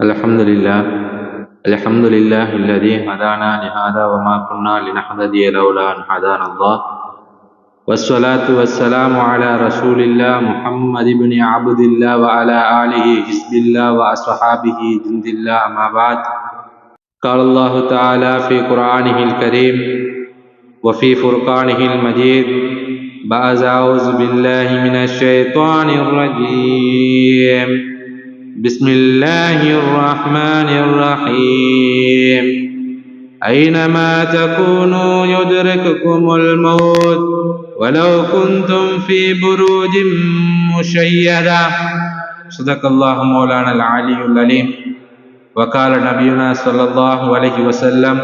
الحمد لله الذي هدانا لهذا وما كنا لنهتدي لولا أن هدانا الله والصلاة والسلام على رسول الله محمد بن عبد الله وعلى آله حزب الله وأصحابه جند الله أما بعد. قال الله تعالى في قرآنه الكريم وفي فرقانه المجيد بعد أعوذ بالله من الشيطان الرجيم بسم الله الرحمن الرحيم أينما تكونوا يدرككم الموت ولو كنتم في بروج مشيدة. صدق الله مولانا العلي العليم. وقال نبينا صلى الله عليه وسلم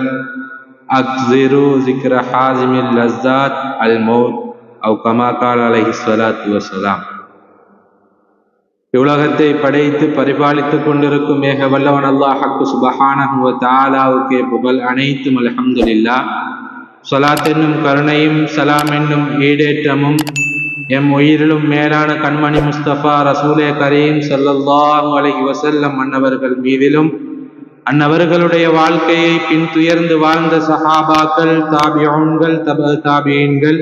أكثروا ذكر حازم اللذات الموت أو كما قال عليه الصلاة والسلام. உலகத்தை படைத்து பரிபாலித்துக் கொண்டிருக்கும் ஏக வல்லவன் அல்லாஹ் சுப்ஹானஹு வ தஆலாவுக்கே புகழ் அனைத்தும் அல்ஹம்துலில்லாஹ். ஸலாத் என்னும் கருணையும் சலாம் என்னும் ஈடேற்றமும் எம் உயிரிலும் மேலான கண்மணி முஸ்தபா ரசூலே கரீம் ஸல்லல்லாஹு அலைஹி வஸல்லம் அன்னவர்கள் மீதிலும் அன்னவர்களுடைய வாழ்க்கையை பின் துயர்ந்து வாழ்ந்த சஹாபாக்கள், தாபிஊன்கள், தாபீன்கள்,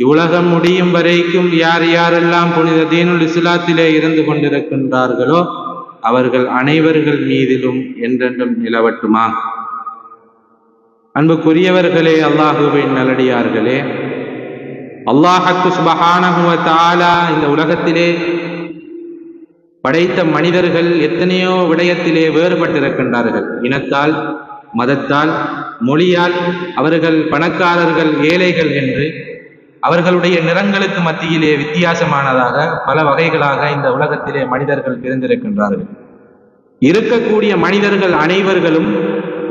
இவ்வுலகம் முடியும் வரைக்கும் யார் யாரெல்லாம் புனித தீனுல் இஸ்லாத்திலே இருந்து கொண்டிருக்கின்றார்களோ அவர்கள் அனைவர்கள் மீதிலும் என்றென்றும் நிலவட்டுமா. அன்புக்குரியவர்களே, அல்லாஹுவின் நல்லடியார்களே, அல்லாஹ் சுப்ஹானஹு வ தஆலா இந்த உலகத்திலே படைத்த மனிதர்கள் எத்தனையோ விடயத்திலே வேறுபட்டிருக்கின்றார்கள். இனத்தால், மதத்தால், மொழியால், அவர்கள் பணக்காரர்கள், ஏழைகள் என்று அவர்களுடைய நிறங்களுக்கு மத்தியிலே வித்தியாசமானதாக பல வகைகளாக இந்த உலகத்திலே மனிதர்கள் பிரிந்திருக்கின்றார்கள். இருக்கக்கூடிய மனிதர்கள் அனைவர்களும்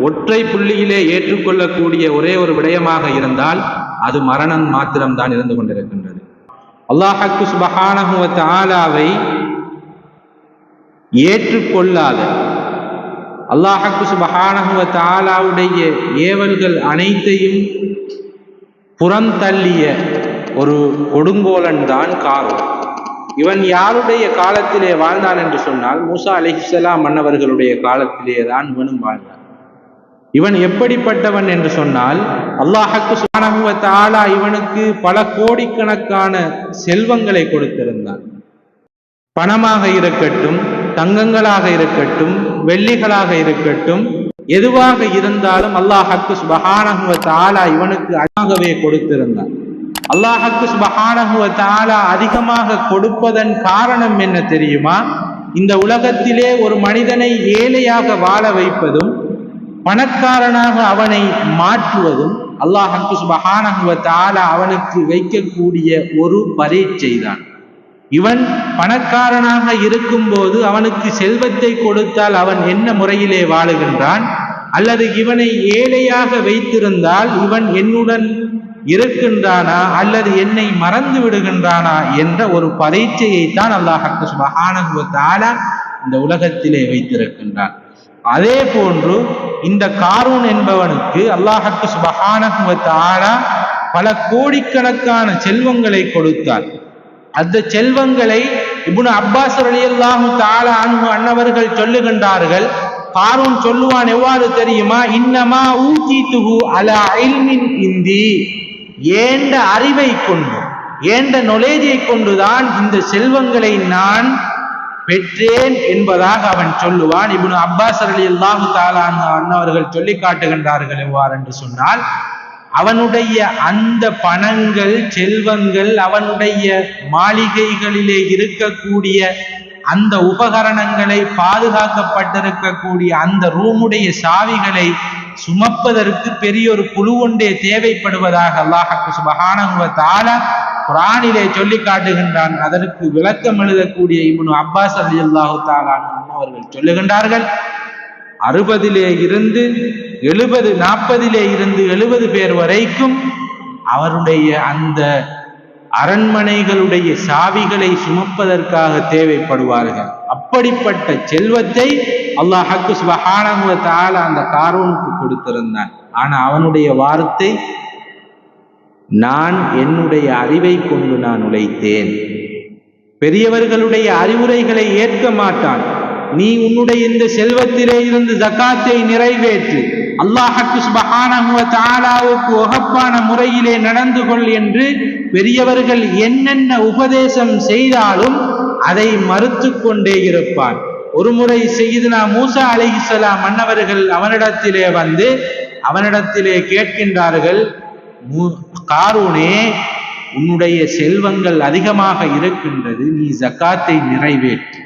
ஒற்றை புள்ளியிலே ஏற்றுக்கொள்ளக்கூடிய ஒரே ஒரு விடயமாக இருந்தால் அது மரணம் மாத்திரம்தான் இருந்து கொண்டிருக்கின்றது. அல்லாஹ் சுப்ஹானஹு வ தஆலாவை ஏற்றுக்கொள்ளாத, அல்லாஹ் சுப்ஹானஹு வ தஆலாவுடைய ஏவல்கள் அனைத்தையும் புறந்தள்ளிய ஒரு கொடுங்கோலன் தான் காரூன். இவன் யாருடைய காலத்திலே வாழ்ந்தான் என்று சொன்னால் மூசா அலைஹிஸ்ஸலாம் மன்னவர்களுடைய காலத்திலே தான் இவனும் வாழ்ந்தான். இவன் எப்படிப்பட்டவன் என்று சொன்னால் அல்லாஹ் சுப்ஹானஹு வ தஆலா இவனுக்கு பல கோடிக்கணக்கான செல்வங்களை கொடுத்திருந்தான். பணமாக இருக்கட்டும், தங்கங்களாக இருக்கட்டும், வெள்ளிகளாக இருக்கட்டும், எதுவாக இருந்தாலும் அல்லாஹ் சுப்ஹானஹு வ தஆலா இவனுக்கு அதிகமாகவே கொடுத்திருந்தான். அல்லாஹ் சுப்ஹானஹு வ தஆலா அதிகமாக கொடுப்பதன் காரணம் என்ன தெரியுமா? இந்த உலகத்திலே ஒரு மனிதனை ஏழையாக வாழ வைப்பதும் பணக்காரனாக அவனை மாற்றுவதும் அல்லாஹ் சுப்ஹானஹு வ தஆலா அவனுக்கு வைக்கக்கூடிய ஒரு பரீட்சை தான். இவன் பணக்காரனாக இருக்கும் போது அவனுக்கு செல்வத்தை கொடுத்தால் அவன் என்ன முறையிலே வாழுகின்றான், அல்லது இவனை ஏழையாக வைத்திருந்தால் இவன் என்னுடன் இருக்கின்றானா அல்லது என்னை மறந்து விடுகின்றானா என்ற ஒரு பரீட்சையை தான் அல்லாஹ் சுப்ஹானஹு வ தஆலா இந்த உலகத்திலே வைத்திருக்கின்றான். அதே போன்று இந்த காரூன் என்பவனுக்கு அல்லாஹ் சுப்ஹானஹு வ தஆலா பல கோடிக்கணக்கான செல்வங்களை கொடுத்தார். அந்த செல்வங்களை இப்னு அப்பாஸ் ரலியல்லாஹு தஆலா அன்ஹு அன்னவர்கள் சொல்லுகின்றார்கள். காரூன் சொல்லுவான் எவ்வாறு தெரியுமா? இன்னமா ஊதீதுஹு அலா இல்மின் இந்தி, ஏண்ட அறிவை கொண்டு, ஏண்ட knowledge கொண்டுதான் இந்த செல்வங்களை நான் பெற்றேன் என்பதாக அவன் சொல்லுவான். இப்னு அப்பாஸ் ரலியல்லாஹு தஆலா அன்னவர்கள் சொல்லி காட்டுகின்றார்கள் எவ்வாறு என்று சொன்னால், அவனுடைய அந்த பணங்கள், செல்வங்கள், அவனுடைய மாளிகைகளிலே இருக்கக்கூடிய அந்த உபகரணங்களை, பாதுகாக்கப்பட்டிருக்கக்கூடிய அந்த ரூமுடைய சாவிகளை சுமப்பதற்கு பெரிய ஒரு குழு ஒன்றே தேவைப்படுவதாக அல்லாஹ் சுப்ஹானஹு வ தஆலா குர்ஆனிலே சொல்லி காட்டுகின்றான். அதற்கு விளக்கம் எழுதக்கூடிய இப்னு அப்பாஸ் ரலியல்லாஹு தஆலா அவர்கள் சொல்லுகின்றார்கள், 60 இருந்து 70, 40 இருந்து 70 பேர் வரைக்கும் அவருடைய அந்த அரண்மனைகளுடைய சாவிகளை சுமப்பதற்காக தேவைப்படுவார்கள். அப்படிப்பட்ட செல்வத்தை அல்லாஹ் சுப்ஹானஹு வ தஆலா அந்த காரூனுக்கு கொடுத்திருந்தான். ஆனா அவனுடைய வார்த்தை, நான் என்னுடைய அறிவை கொண்டு நான் உழைத்தேன். பெரியவர்களுடைய அறிவுரைகளை ஏற்க மாட்டான். நீ உன்னுடைய இந்த செல்வத்திலே இருந்து ஜகாத்தை நிறைவேற்று, அல்லாஹ்வுக்கு சுப்ஹானஹு வ தஆலாவுக்கு உகப்பான முறையிலே நடந்து கொள் என்று பெரியவர்கள் என்னென்ன உபதேசம் செய்தாலும் அதை மறுத்து கொண்டே இருப்பான். ஒரு முறை சய்யிதுனா மூசா அலைஹிஸ்ஸலாம் மன்னவர்கள் அவனிடத்திலே வந்து அவனிடத்திலே கேட்கின்றார்கள், காரூனே, உன்னுடைய செல்வங்கள் அதிகமாக இருக்கின்றது, நீ ஜகாத்தை நிறைவேற்று.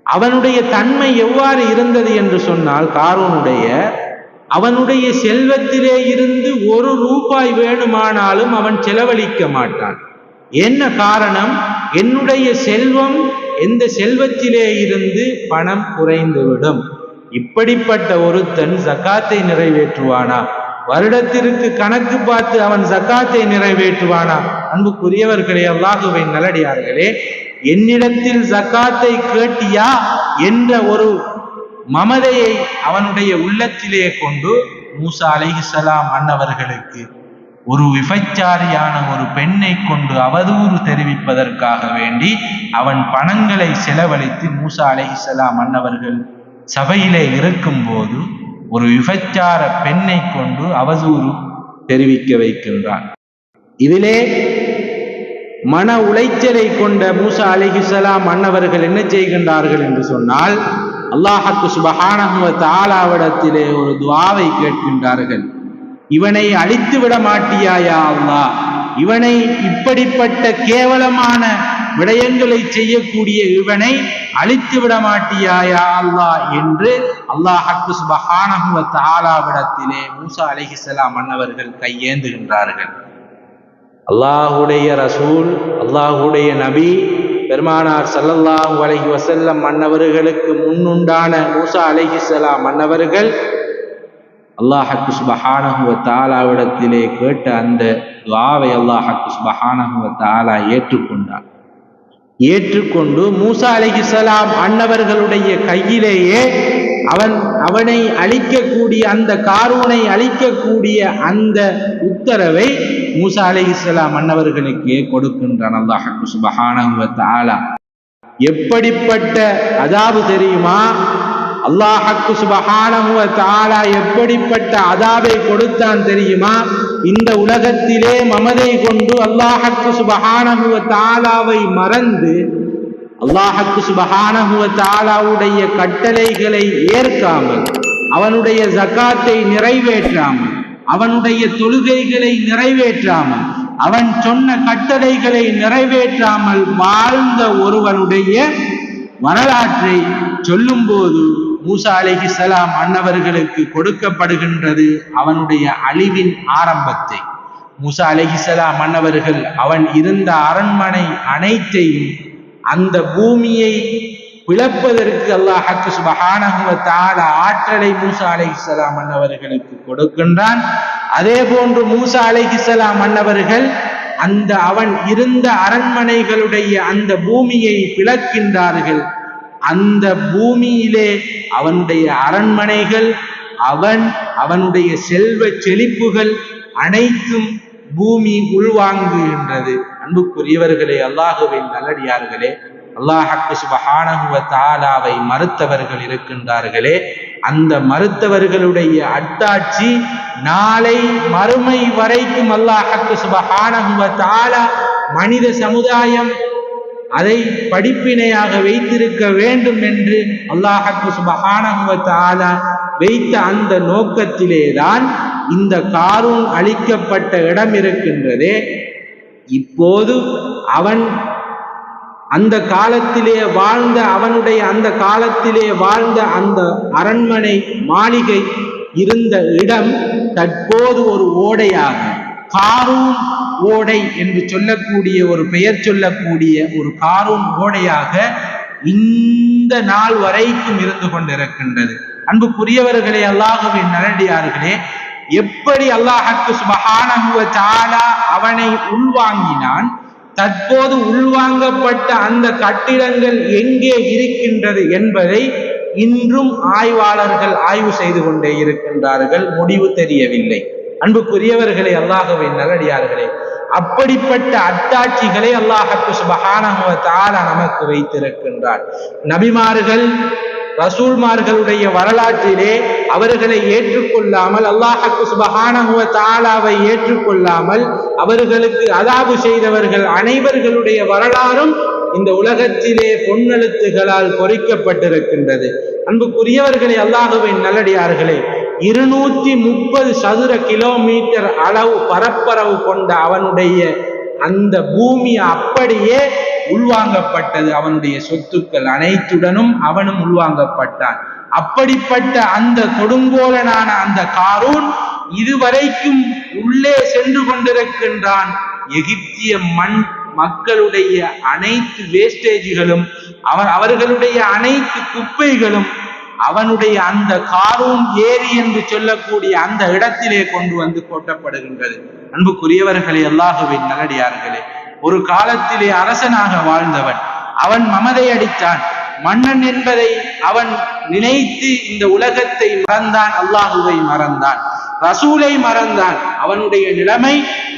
அவனுடைய தன்மை எவ்வாறு இருந்தது என்று சொன்னால், அவனுடைய செல்வத்திலே இருந்து ஒரு ரூபாய் வேணுமானாலும் அவன் செலவழிக்க மாட்டான். என்ன காரணம்? என்னுடைய செல்வம், எந்த செல்வத்திலே இருந்து பணம் குறைந்துவிடும். இப்படிப்பட்ட ஒருத்தன் ஜகாத்தை நிறைவேற்றுவானா? வருடத்திற்கு கணக்கு பார்த்து அவன் ஜகாத்தை நிறைவேற்றுவானா? அன்புக்குரியவர்களே, அல்லாஹ்வின் நல்லடியார்களே, என்னிடத்தில் ஜகாத்தை கேட்டியா என்ற ஒரு மமதையை அவனுடைய உள்ளத்திலே கொண்டு மூசா அலைஹிஸ்ஸலாம் அன்னவர்களுக்கு ஒரு விபச்சாரியான ஒரு பெண்ணை கொண்டு அவதூறு தெரிவிப்பதற்காக வேண்டி அவன் பணங்களை செலவழித்து மூசா அலைஹிஸ்ஸலாம் அன்னவர்கள் சபையிலே இருக்கும் போது ஒரு விபச்சார பெண்ணை கொண்டு அவதூறு தெரிவிக்க வைக்கின்றான். இதிலே மன உளைச்சலை கொண்ட மூசா அலைஹிஸ்ஸலாம் அன்னவர்கள் என்ன செய்கின்றார்கள் என்று சொன்னால், அல்லாஹ்வுக்கு சுப்ஹானஹு வ தஆலாவிடத்திலே ஒரு துஆவை கேட்கின்றார்கள். இவனை அழித்து விட மாட்டியாயா அல்லாஹ்? இவனை, இப்படிப்பட்ட கேவலமான விடயங்களை செய்யக்கூடிய இவனை அழித்து விட மாட்டியாயா அல்லாஹ் என்று அல்லாஹ்வுக்கு சுப்ஹானஹு வ தஆலாவிடத்திலே மூசா அலைஹிஸ்ஸலாம் அன்னவர்கள் கையேந்துகின்றார்கள். அல்லாஹ்வுடைய ரசூல், அல்லாஹ்வுடைய நபி பெருமானார் ஸல்லல்லாஹு அலைஹி வஸல்லம் அன்னவர்களுக்கு முன்னுண்டான மூசா அலைஹிஸ்ஸலாம் அன்னவர்கள் அல்லாஹ்வுக்கு சுப்ஹானஹு வ தஆலாவிடத்திலே கேட்ட அந்த துஆவை அல்லாஹ்வுக்கு சுப்ஹானஹு வ தஆலா ஏற்றுக்கொண்டார். ஏற்றுக்கொண்டு மூசா அலைஹிஸ்ஸலாம் அன்னவர்களுடைய கையிலேயே அவனை அழிக்கக்கூடிய, அந்த காரூனை அழிக்கக்கூடிய அந்த உத்தரவை மூசா அலைஹிஸ்ஸலாம் அன்னவர்களுக்கே கொடுக்கின்றான் அல்லாஹ்வுக்கு சுப்ஹானஹு வ தஆலா. எப்படிப்பட்ட அதாபு தெரியுமா? அல்லாஹ்வுக்கு சுப்ஹானஹு வ தஆலா எப்படிப்பட்ட அதாபை கொடுத்தான் தெரியுமா? இந்த உலகத்திலே மமதை கொண்டு அல்லாஹ்வுக்கு சுப்ஹானஹு வ தஆலாவை மறந்து அல்லாஹ்வுக்கு சுப்ஹானஹு வ தஆலாவுடைய கட்டளைகளை ஏற்காமல், அவனுடைய ஜகாத்தை நிறைவேற்றாமல், அவனுடைய தொழுகைகளை நிறைவேற்றாமல், அவன் சொன்ன கட்டளைகளை நிறைவேற்றாமல் வாழ்ந்த ஒருவனுடைய வரலாற்றை சொல்லும் போது மூசா அலைஹிஸ்ஸலாம் அன்னவர்களுக்கு கொடுக்கப்படுகின்றது அவனுடைய அழிவின் ஆரம்பத்தை. மூசா அலைஹிஸ்ஸலாம் அன்னவர்கள் அவன் இருந்த அரண்மனை அனைத்தையும், அந்த பூமியை பிளப்பதற்கு அல்லாஹ்வுக்கு சுப்ஹானஹு வ தஆலா ஆற்றலை மூசா அலைஹிஸ்ஸலாம் அன்னவர்களுக்கு கொடுக்கின்றான். அதே போன்று மூசா அலைஹிஸ்ஸலாம் அன்னவர்கள் அந்த அவன் இருந்த அரண்மனைகளுடைய அந்த பூமியை பிளக்கின்றார்கள். அந்த பூமியிலே அவனுடைய அரண்மனைகள், அவனுடைய செல்வ செழிப்புகள் அனைத்தும் பூமி உள்வாங்குகின்றது. அன்புக்குரியவர்களே, அல்லாஹ்வின் நல்லடியார்களே, அல்லாஹ்வுக்கு சுப்ஹானஹு வ தஆலாவை மறுத்தவர்கள் இருக்கின்றார்களே, அந்த மறுத்தவர்களுடைய அட்டாட்சி நாளை மறுமை வரைக்கும் அல்லாஹ்வுக்கு சுப்ஹானஹு வ தஆலா மனித சமுதாயம் அதை படிப்பினையாக வைத்திருக்க வேண்டும் என்று அல்லாஹ்வுக்கு சுப்ஹானஹு வ தஆலா வைத்த அந்த நோக்கத்திலேதான் இந்த காரூன் அழிக்கப்பட்ட இடம் இருக்கின்றதே. இப்போது அவன் அந்த காலத்திலே வாழ்ந்த, அவனுடைய அந்த காலத்திலே வாழ்ந்த அந்த அரண்மனை மாளிகை இருந்த இடம் தற்போது ஒரு ஓடையாக, காரூன் ஓடை என்று சொல்லக்கூடிய ஒரு பெயர் சொல்லக்கூடிய ஒரு காரூன் ஓடையாக இந்த நாள் வரைக்கும் இருந்து கொண்டிருக்கின்றது. அன்புக்குரியவர்களே, அல்லாஹ்வின் நல்லடியார்களே, எப்படி அல்லாஹ்வுக்கு சுப்ஹானஹு வ தஆலா அவனை உள்வாங்கினான், தற்போது உள்வாங்கப்பட்ட அந்த கட்டிடங்கள் எங்கே இருக்கின்றது என்பதை இன்றும் ஆய்வாளர்கள் ஆய்வு செய்து கொண்டே இருக்கின்றார்கள். முடிவு தெரியவில்லை. அன்புக்குரியவர்களே, அல்லாஹ்வின் நல்லடியார்களே, அப்படிப்பட்ட அத்தாட்சிகளை அல்லாஹ்வுக்கு சுப்ஹானஹு வ தஆலா நமக்கு வைத்திருக்கின்றார். நபிமார்கள் ரசூல்மார்களுடைய வரலாற்றிலே அவர்களை ஏற்றுக்கொள்ளாமல், அல்லாஹ் சுப்ஹானஹு வ தஆலாவை ஏற்றுக்கொள்ளாமல் அவர்களுக்கு அதாபு செய்தவர்கள் அனைவர்களுடைய வரலாறும் இந்த உலகத்திலே பொன்னெழுத்துகளால் பொறிக்கப்பட்டிருக்கின்றது. அன்புக்குரியவர்களே, அல்லாஹுவின் நல்லடியார்களே, 230 சதுர கிலோமீட்டர் அளவு பரப்பளவு கொண்ட அவனுடைய அந்த பூமி அப்படியே உள்வாங்கப்பட்டது. அவனுடைய சொத்துக்கள் அனைத்துடனும் அவனும் உள்வாங்கப்பட்டான். அப்படிப்பட்ட அந்த கொடுங்கோலனான அந்த காரூன் இதுவரைக்கும் உள்ளே சென்று கொண்டிருக்கின்றான். எகிப்திய மக்களுடைய அனைத்து வேஸ்டேஜ்களும் அவர்களுடைய அனைத்து குப்பைகளும் அவனுடைய அந்த காரூன் ஏரி என்று சொல்லக்கூடிய அந்த இடத்திலே கொண்டு வந்து கொட்டப்படுகின்றது. அன்புக்குரியவர்களே, அல்லாஹுவின் நல்லடியார்களே, ஒரு காலத்திலே அரசனாக வாழ்ந்தவன் அவன் மமதை அடித்தான். மன்னன் என்பதை அவன் நினைத்து இந்த உலகத்தை மறந்தான், அல்லாஹுவை மறந்தான், ரசூலை மறந்தான். அவனுடைய நிலைமை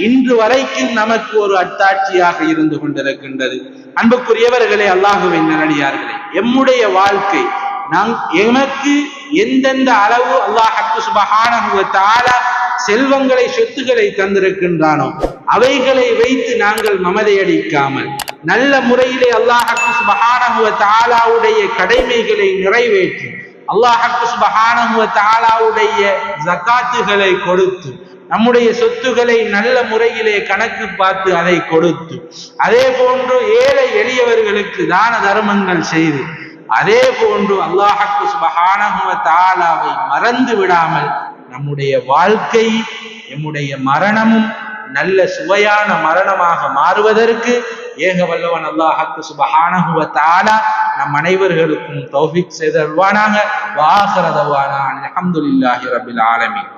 இன்று வரைக்கும் நமக்கு ஒரு அத்தாட்சியாக இருந்து கொண்டிருக்கின்றது. அன்புக்குரியவர்களே, அல்லாஹுவின் நல்லடியார்களே, எம்முடைய வாழ்க்கை எமக்கு எந்தெந்த அளவு அல்லாஹ் சுப்ஹானஹு வ தஆலா செல்வங்களை சொத்துக்களை தந்திருக்கின்றானோ அவைகளை வைத்து நாங்கள் மமதை அடிக்காமல் நல்ல முறையிலே அல்லாஹ் சுப்ஹானஹு வ தஆலாவுடைய கடமைகளை நிறைவேற்றி அல்லாஹ் சுப்ஹானஹு வ தஆலாவுடைய ஜகாத்துகளை கொடுத்து நம்முடைய சொத்துக்களை நல்ல முறையிலே கணக்கு பார்த்து அதை கொடுத்து, அதே போன்று ஏழை எளியவர்களுக்கு தான தர்மங்கள் செய்து, அதே போன்று அல்லாஹ் சுப்ஹானஹு வ தஆலாவை மறந்து விடாமல் நம்முடைய வாழ்க்கை, நம்முடைய மரணமும் நல்ல சுவையான மரணமாக மாறுவதற்கு ஏக வல்லவன் அல்லாஹ் சுப்ஹானஹு வ தஆலா நம் அனைவர்களுக்கும் தௌஃபீக் செய்தருள்வானாக. வ ஆகிரு தஅவானா அல்ஹம்துலில்லாஹி ரப்பில் ஆலமீன்.